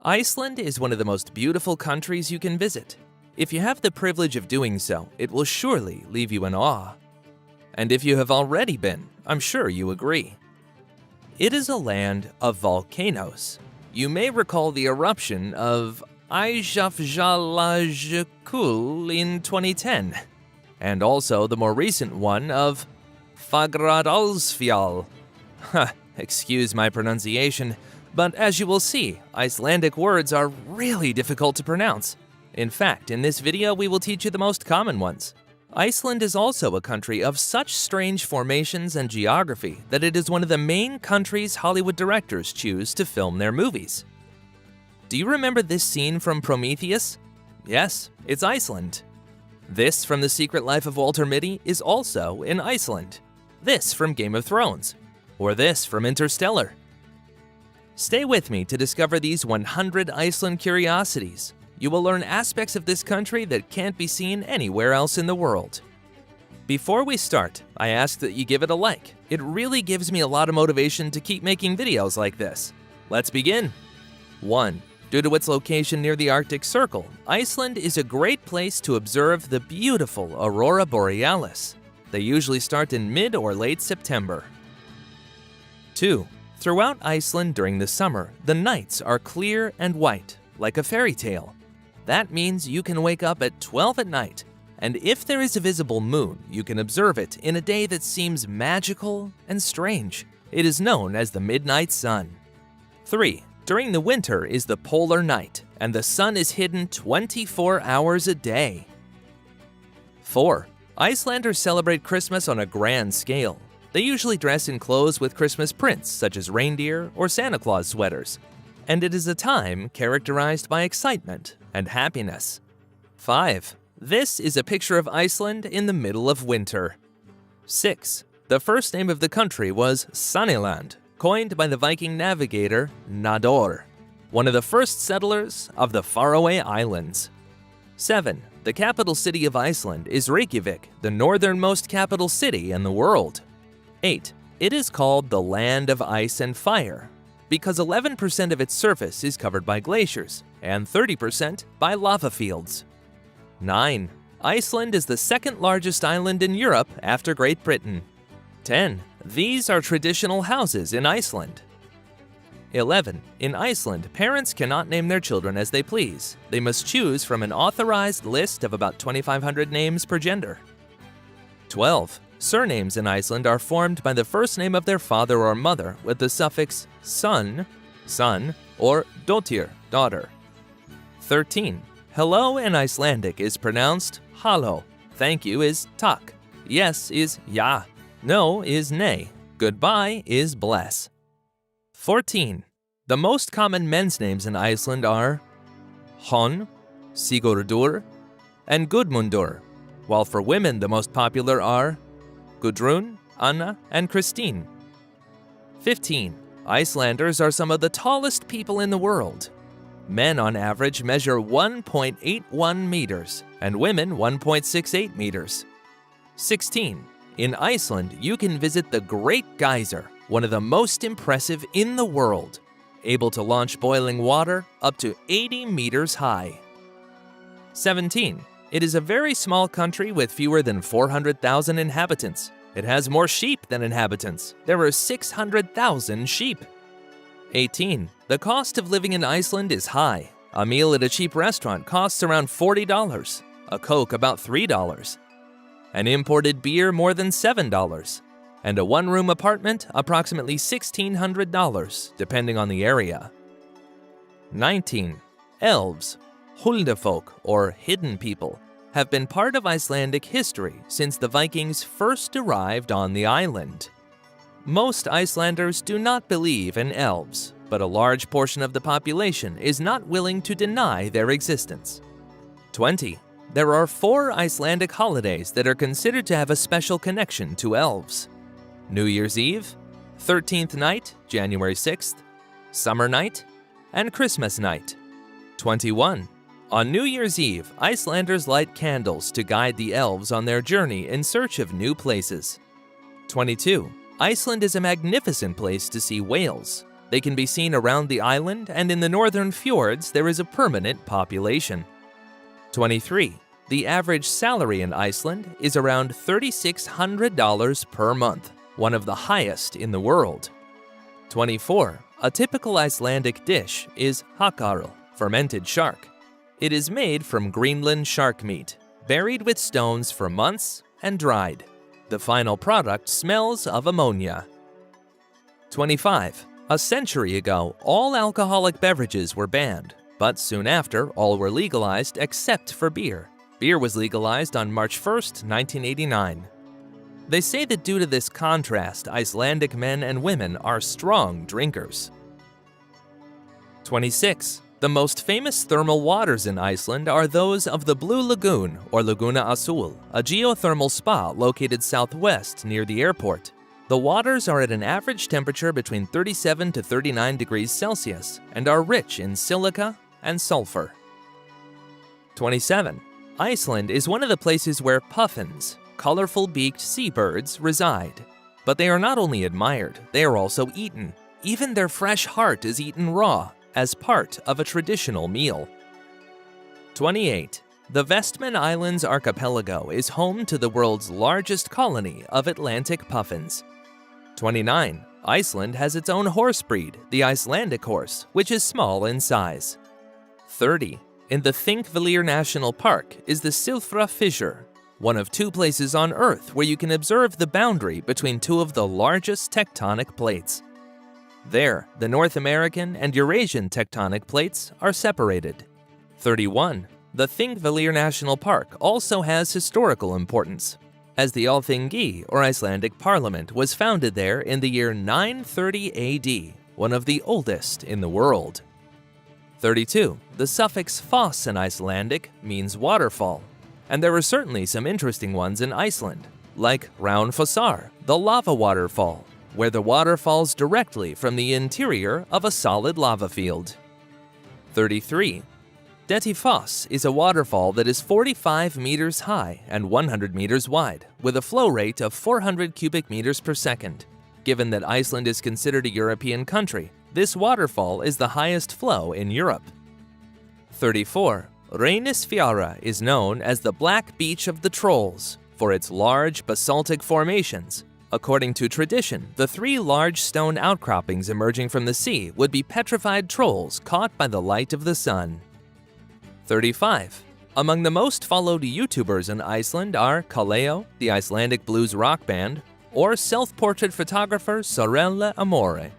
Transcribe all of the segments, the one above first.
Iceland is one of the most beautiful countries you can visit. If you have the privilege of doing so, it will surely leave you in awe. And if you have already been, I'm sure you agree. It is a land of volcanoes. You may recall the eruption of Eyjafjallajökull in 2010, and also the more recent one of Fagradalsfjall. Excuse my pronunciation, but as you will see, Icelandic words are really difficult to pronounce. In fact, in this video we will teach you the most common ones. Iceland is also a country of such strange formations and geography that it is one of the main countries Hollywood directors choose to film their movies. Do you remember this scene from Prometheus? Yes, it's Iceland. This from The Secret Life of Walter Mitty is also in Iceland. This from Game of Thrones. Or this from Interstellar. Stay with me to discover these 100 Iceland curiosities. You will learn aspects of this country that can't be seen anywhere else in the world. Before we start, I ask that you give it a like. It really gives me a lot of motivation to keep making videos like this. Let's begin. 1. Due to its location near the Arctic Circle, Iceland is a great place to observe the beautiful aurora borealis. They usually start in mid or late September. 2. Throughout Iceland during the summer, the nights are clear and white, like a fairy tale. That means you can wake up at 12 at night, and if there is a visible moon, you can observe it in a day that seems magical and strange. It is known as the midnight sun. 3. During the winter is the polar night, and the sun is hidden 24 hours a day. 4. Icelanders celebrate Christmas on a grand scale. They usually dress in clothes with Christmas prints, such as reindeer or Santa Claus sweaters. And it is a time characterized by excitement and happiness. 5. This is a picture of Iceland in the middle of winter. 6. The first name of the country was Saniland, coined by the Viking navigator Nador, one of the first settlers of the faraway islands. 7. The capital city of Iceland is Reykjavik, the northernmost capital city in the world. 8. It is called the Land of Ice and Fire because 11% of its surface is covered by glaciers and 30% by lava fields. 9. Iceland is the second largest island in Europe after Great Britain. 10. These are traditional houses in Iceland. 11. In Iceland, parents cannot name their children as they please. They must choose from an authorized list of about 2,500 names per gender. 12. Surnames in Iceland are formed by the first name of their father or mother with the suffix son, son, or dóttir, daughter. 13. Hello in Icelandic is pronounced halló. Thank you is takk. Yes is ja. No is nay. Goodbye is bless. 14. The most common men's names in Iceland are Hon, Sigurdur, and Gudmundur, while for women the most popular are Gudrun, Anna, and Christine. 15. Icelanders are some of the tallest people in the world. Men on average measure 1.81 meters, and women 1.68 meters. 16. In Iceland, you can visit the Great Geyser, one of the most impressive in the world, able to launch boiling water up to 80 meters high. 17. It is a very small country with fewer than 400,000 inhabitants. It has more sheep than inhabitants. There are 600,000 sheep. 18. The cost of living in Iceland is high. A meal at a cheap restaurant costs around $40, a Coke about $3, an imported beer more than $7, and a one-room apartment approximately $1,600, depending on the area. 19. Elves, Huldafolk, or hidden people, have been part of Icelandic history since the Vikings first arrived on the island. Most Icelanders do not believe in elves, but a large portion of the population is not willing to deny their existence. 20. There are 4 Icelandic holidays that are considered to have a special connection to elves. New Year's Eve, 13th Night, January 6th, Summer Night, and Christmas Night. 21. On New Year's Eve, Icelanders light candles to guide the elves on their journey in search of new places. 22. Iceland is a magnificent place to see whales. They can be seen around the island, and in the northern fjords there is a permanent population. 23. The average salary in Iceland is around $3,600 per month, one of the highest in the world. 24. A typical Icelandic dish is hakarl, fermented shark. It is made from Greenland shark meat, buried with stones for months and dried. The final product smells of ammonia. 25. A century ago, all alcoholic beverages were banned, but soon after, all were legalized except for beer. Beer was legalized on March 1, 1989. They say that due to this contrast, Icelandic men and women are strong drinkers. 26. The most famous thermal waters in Iceland are those of the Blue Lagoon, or Laguna Azul, a geothermal spa located southwest near the airport. The waters are at an average temperature between 37 to 39 degrees Celsius and are rich in silica and sulfur. 27. Iceland is one of the places where puffins, colorful-beaked seabirds, reside. But they are not only admired, they are also eaten. Even their fresh heart is eaten raw, as part of a traditional meal. 28. The Vestman Islands archipelago is home to the world's largest colony of Atlantic puffins. 29. Iceland has its own horse breed, the Icelandic horse, which is small in size. 30. In the Thingvellir National Park is the Silfra Fissure, one of two places on Earth where you can observe the boundary between two of the largest tectonic plates. There, the North American and Eurasian tectonic plates are separated. 31. The Thingvellir National Park also has historical importance, as the Alþingi, or Icelandic Parliament, was founded there in the year 930 AD, one of the oldest in the world. 32. The suffix foss in Icelandic means waterfall, and there are certainly some interesting ones in Iceland, like Ránfossar, the lava waterfall, where the water falls directly from the interior of a solid lava field. 33. Dettifoss is a waterfall that is 45 meters high and 100 meters wide, with a flow rate of 400 cubic meters per second. Given that Iceland is considered a European country, this waterfall is the highest flow in Europe. 34. Reynisfjara is known as the Black Beach of the Trolls for its large basaltic formations. According to tradition, the three large stone outcroppings emerging from the sea would be petrified trolls caught by the light of the sun. 35. Among the most followed YouTubers in Iceland are Kaleo, the Icelandic blues rock band, or self-portrait photographer Sorella Amore.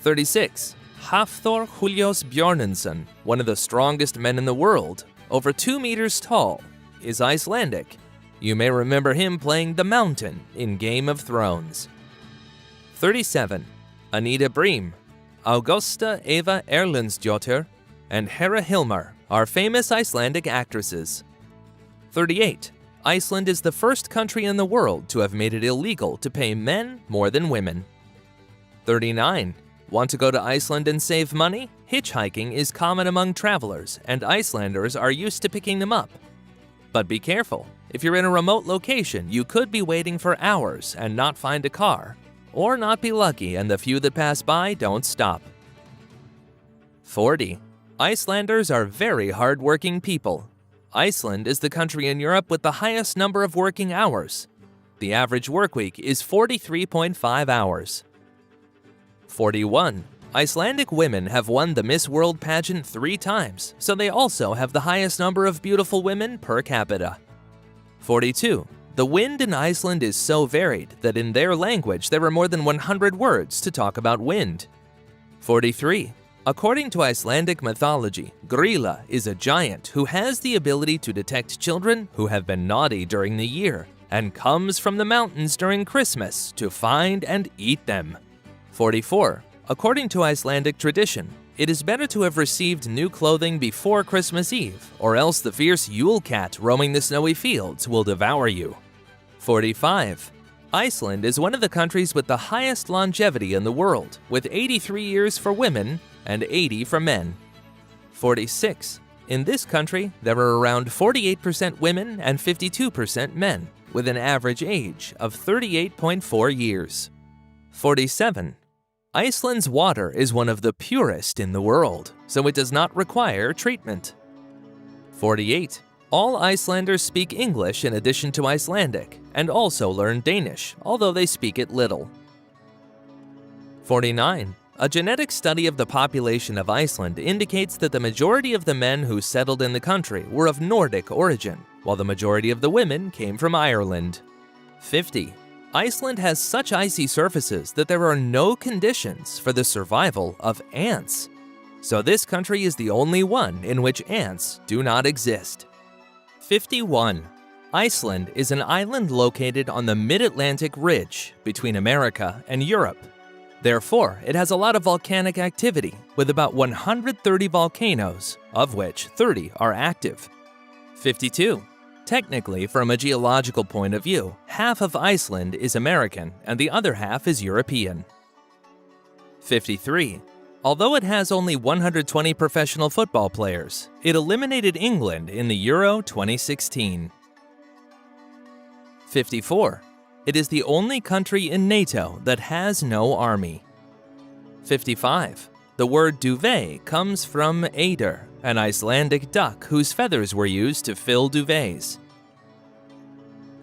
36. Hafþór Julius Björnsson, one of the strongest men in the world, over 2 meters tall, is Icelandic. You may remember him playing the Mountain in Game of Thrones. 37. Anita Briem, Augusta Eva Erlendsdóttir, and Hera Hilmar are famous Icelandic actresses. 38. Iceland is the first country in the world to have made it illegal to pay men more than women. 39. Want to go to Iceland and save money? Hitchhiking is common among travelers, and Icelanders are used to picking them up. But be careful. If you're in a remote location, you could be waiting for hours and not find a car, or not be lucky and the few that pass by don't stop. 40. Icelanders are very hard-working people. Iceland is the country in Europe with the highest number of working hours. The average workweek is 43.5 hours. 41. Icelandic women have won the Miss World pageant 3 times, so they also have the highest number of beautiful women per capita. 42. The wind in Iceland is so varied that in their language there are more than 100 words to talk about wind. 43. According to Icelandic mythology, Grýla is a giant who has the ability to detect children who have been naughty during the year and comes from the mountains during Christmas to find and eat them. 44. According to Icelandic tradition, it is better to have received new clothing before Christmas Eve, or else the fierce Yule cat roaming the snowy fields will devour you. 45. Iceland is one of the countries with the highest longevity in the world, with 83 years for women and 80 for men. 46. In this country, there are around 48% women and 52% men, with an average age of 38.4 years. 47. Iceland's water is one of the purest in the world, so it does not require treatment. 48. All Icelanders speak English in addition to Icelandic, and also learn Danish, although they speak it little. 49. A genetic study of the population of Iceland indicates that the majority of the men who settled in the country were of Nordic origin, while the majority of the women came from Ireland. 50. Iceland has such icy surfaces that there are no conditions for the survival of ants. So this country is the only one in which ants do not exist. 51. Iceland is an island located on the mid-Atlantic ridge between America and Europe. Therefore, it has a lot of volcanic activity, with about 130 volcanoes, of which 30 are active. 52. Technically, from a geological point of view, half of Iceland is American and the other half is European. 53. Although it has only 120 professional football players, it eliminated England in the Euro 2016. 54. It is the only country in NATO that has no army. 55. The word duvet comes from eider, an Icelandic duck whose feathers were used to fill duvets.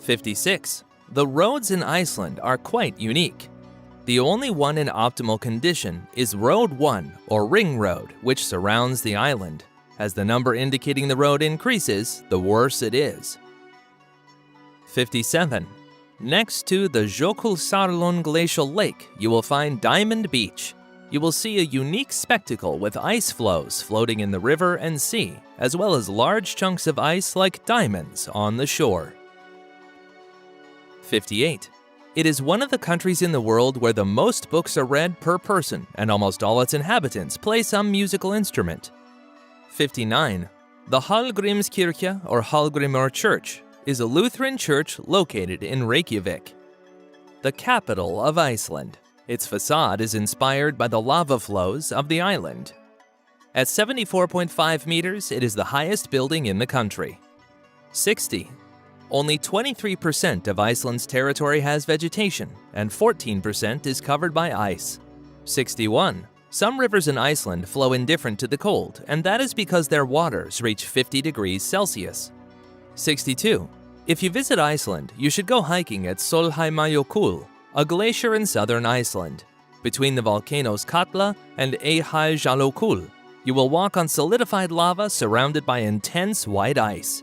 56. The roads in Iceland are quite unique. The only one in optimal condition is Road 1, or Ring Road, which surrounds the island. As the number indicating the road increases, the worse it is. 57. Next to the Jökulsárlón glacial lake, you will find Diamond Beach. You will see a unique spectacle with ice floes floating in the river and sea, as well as large chunks of ice like diamonds on the shore. 58. It is one of the countries in the world where the most books are read per person, and almost all its inhabitants play some musical instrument. 59. The Hallgrímskirkja, or Hallgrímur Church, is a Lutheran church located in Reykjavik, the capital of Iceland. Its facade is inspired by the lava flows of the island. At 74.5 meters, it is the highest building in the country. 60. Only 23% of Iceland's territory has vegetation, and 14% is covered by ice. 61. Some rivers in Iceland flow indifferent to the cold, and that is because their waters reach 50 degrees Celsius. 62. If you visit Iceland, you should go hiking at Sólheimajökull, a glacier in southern Iceland. Between the volcanoes Katla and Eyjafjallajökull, you will walk on solidified lava surrounded by intense white ice.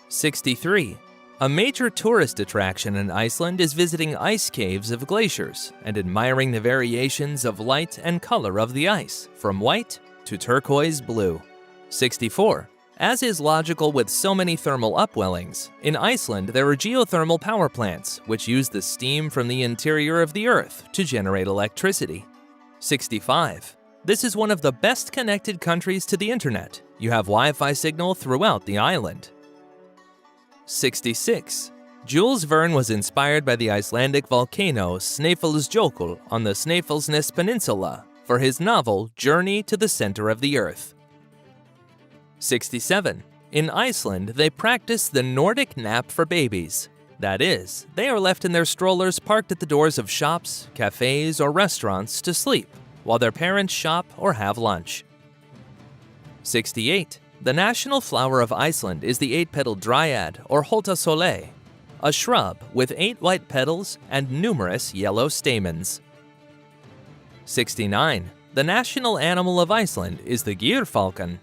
63. A major tourist attraction in Iceland is visiting ice caves of glaciers and admiring the variations of light and color of the ice, from white to turquoise blue. 64. As is logical with so many thermal upwellings, in Iceland there are geothermal power plants which use the steam from the interior of the earth to generate electricity. 65. This is one of the best connected countries to the internet. You have Wi-Fi signal throughout the island. 66. Jules Verne was inspired by the Icelandic volcano Snæfellsjökull on the Snæfellsnes Peninsula for his novel Journey to the Center of the Earth. 67. In Iceland, they practice the Nordic nap for babies. That is, they are left in their strollers parked at the doors of shops, cafes, or restaurants to sleep, while their parents shop or have lunch. 68. The national flower of Iceland is the 8-petaled dryad, or Holta Sole, a shrub with 8 white petals and numerous yellow stamens. 69. The national animal of Iceland is the gyrfalcon.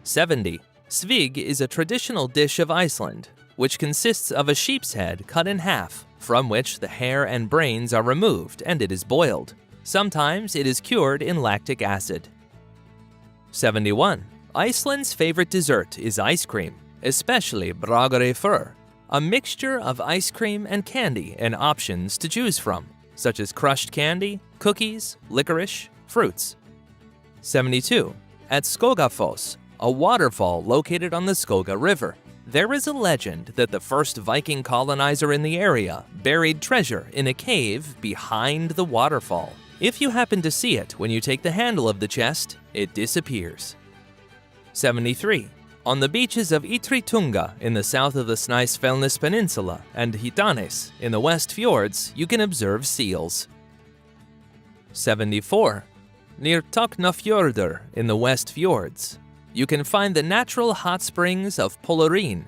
70. Svig is a traditional dish of Iceland, which consists of a sheep's head cut in half, from which the hair and brains are removed and it is boiled. Sometimes it is cured in lactic acid. 71. Iceland's favorite dessert is ice cream, especially bragðreyfur, a mixture of ice cream and candy and options to choose from, such as crushed candy, cookies, licorice, fruits. 72. At Skogafoss, a waterfall located on the Skoga River, there is a legend that the first Viking colonizer in the area buried treasure in a cave behind the waterfall. If you happen to see it when you take the handle of the chest, it disappears. 73. On the beaches of Ytri-Tunga in the south of the Snæfellsnes Peninsula and Hitanes in the West Fjords, you can observe seals. 74. Near Toknafjordur in the West Fjords, you can find the natural hot springs of Polarin.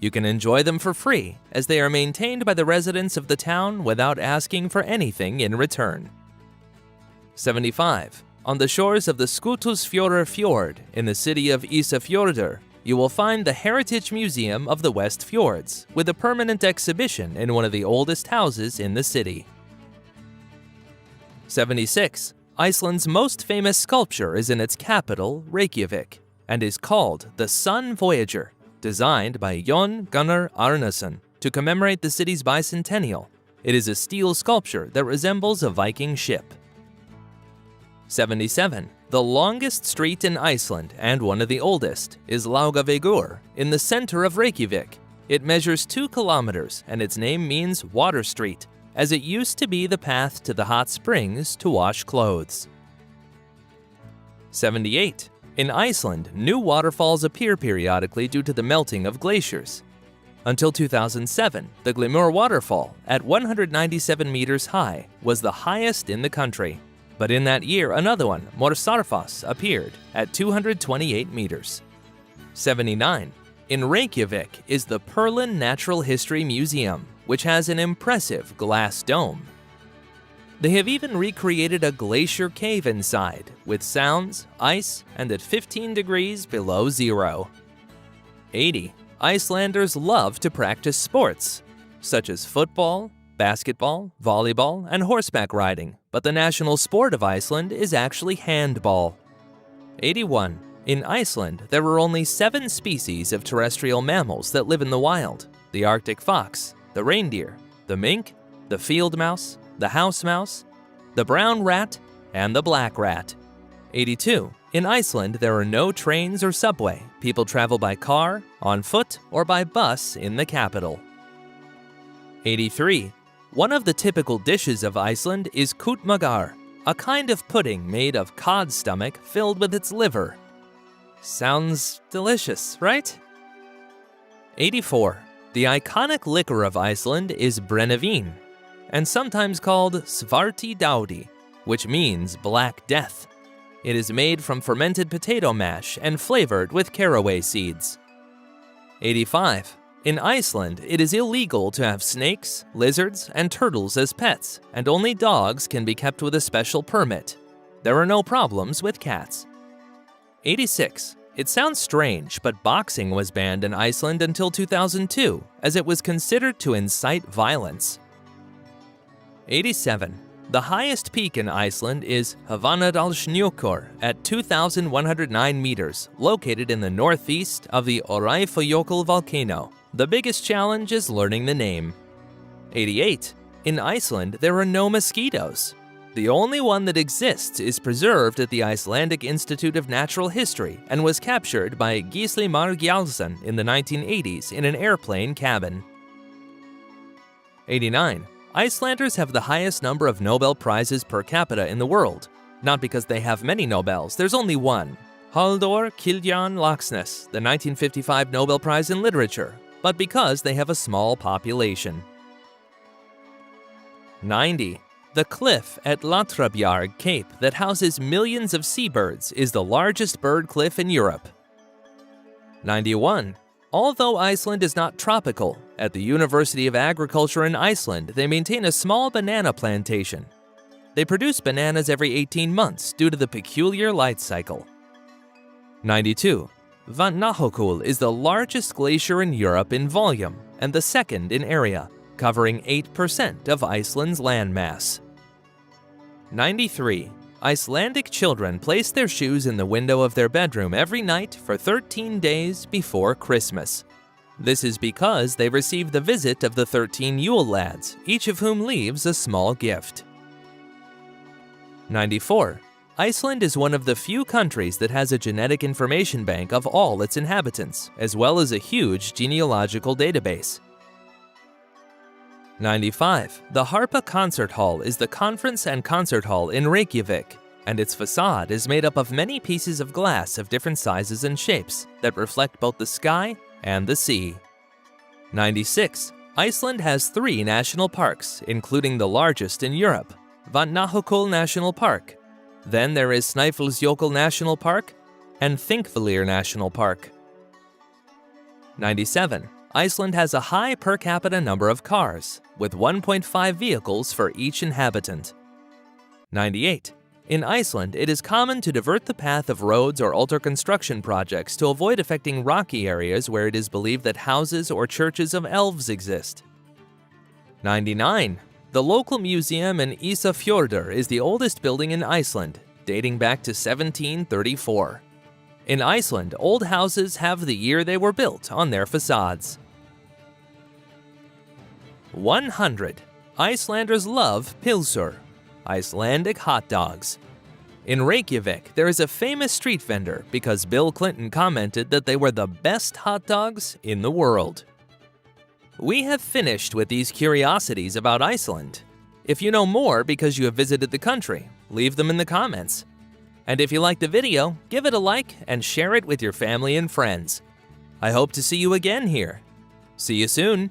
You can enjoy them for free, as they are maintained by the residents of the town without asking for anything in return. 75. On the shores of the Skutusfjordur Fjord in the city of Isafjordur, you will find the Heritage Museum of the West Fjords, with a permanent exhibition in one of the oldest houses in the city. 76. Iceland's most famous sculpture is in its capital, Reykjavik, and is called the Sun Voyager, designed by Jon Gunnar Arnason to commemorate the city's bicentennial. It is a steel sculpture that resembles a Viking ship. 77. The longest street in Iceland, and one of the oldest, is Laugavegur, in the center of Reykjavik. It measures 2 kilometers, and its name means Water Street, as it used to be the path to the hot springs to wash clothes. 78. In Iceland, new waterfalls appear periodically due to the melting of glaciers. Until 2007, the Glimur waterfall, at 197 meters high, was the highest in the country. But in that year, another one, Morsarfoss, appeared at 228 meters. 79. In Reykjavik is the Perlin Natural History Museum, which has an impressive glass dome. They have even recreated a glacier cave inside, with sounds, ice, and at 15 degrees below zero. 80. Icelanders love to practice sports, such as football, basketball, volleyball, and horseback riding, but the national sport of Iceland is actually handball. 81. In Iceland, there are only 7 species of terrestrial mammals that live in the wild: the Arctic fox, the reindeer, the mink, the field mouse, the house mouse, the brown rat, and the black rat. 82. In Iceland, there are no trains or subway. People travel by car, on foot, or by bus in the capital. 83. One of the typical dishes of Iceland is kutmagar, a kind of pudding made of cod stomach filled with its liver. Sounds delicious, right? 84. The iconic liquor of Iceland is brennivín, and sometimes called svarti dáudi, which means black death. It is made from fermented potato mash and flavored with caraway seeds. 85. In Iceland, it is illegal to have snakes, lizards, and turtles as pets, and only dogs can be kept with a special permit. There are no problems with cats. 86. It sounds strange, but boxing was banned in Iceland until 2002, as it was considered to incite violence. 87. The highest peak in Iceland is Hvanadalshnjúkur at 2,109 meters, located in the northeast of the Öræfajökull volcano. The biggest challenge is learning the name. 88. In Iceland, there are no mosquitoes. The only one that exists is preserved at the Icelandic Institute of Natural History and was captured by Gisli Mar Gjaldsson in the 1980s in an airplane cabin. 89. Icelanders have the highest number of Nobel Prizes per capita in the world. Not because they have many Nobels, there's only one. Halldór Kiljan Laxness, the 1955 Nobel Prize in Literature, but because they have a small population. 90. The cliff at Latrabjarg Cape that houses millions of seabirds is the largest bird cliff in Europe. 91. Although Iceland is not tropical, at the University of Agriculture in Iceland they maintain a small banana plantation. They produce bananas every 18 months due to the peculiar light cycle. 92. Vatnajökull is the largest glacier in Europe in volume and the second in area, covering 8% of Iceland's landmass. 93. Icelandic children place their shoes in the window of their bedroom every night for 13 days before Christmas. This is because they receive the visit of the 13 Yule lads, each of whom leaves a small gift. 94. Iceland is one of the few countries that has a genetic information bank of all its inhabitants, as well as a huge genealogical database. 95. The Harpa Concert Hall is the conference and concert hall in Reykjavik, and its facade is made up of many pieces of glass of different sizes and shapes that reflect both the sky and the sea. 96. Iceland has 3 national parks, including the largest in Europe, Vatnajökull National Park. Then there is Snæfellsjökull National Park and Þingvellir National Park. 97. Iceland has a high per capita number of cars, with 1.5 vehicles for each inhabitant. 98. In Iceland, it is common to divert the path of roads or alter construction projects to avoid affecting rocky areas where it is believed that houses or churches of elves exist. 99. The local museum in Ísafjörður is the oldest building in Iceland, dating back to 1734. In Iceland, old houses have the year they were built on their facades. 100. Icelanders love pilsur, Icelandic hot dogs. In Reykjavik, there is a famous street vendor because Bill Clinton commented that they were the best hot dogs in the world. We have finished with these curiosities about Iceland. If you know more because you have visited the country, leave them in the comments. And if you like the video, give it a like and share it with your family and friends. I hope to see you again here. See you soon!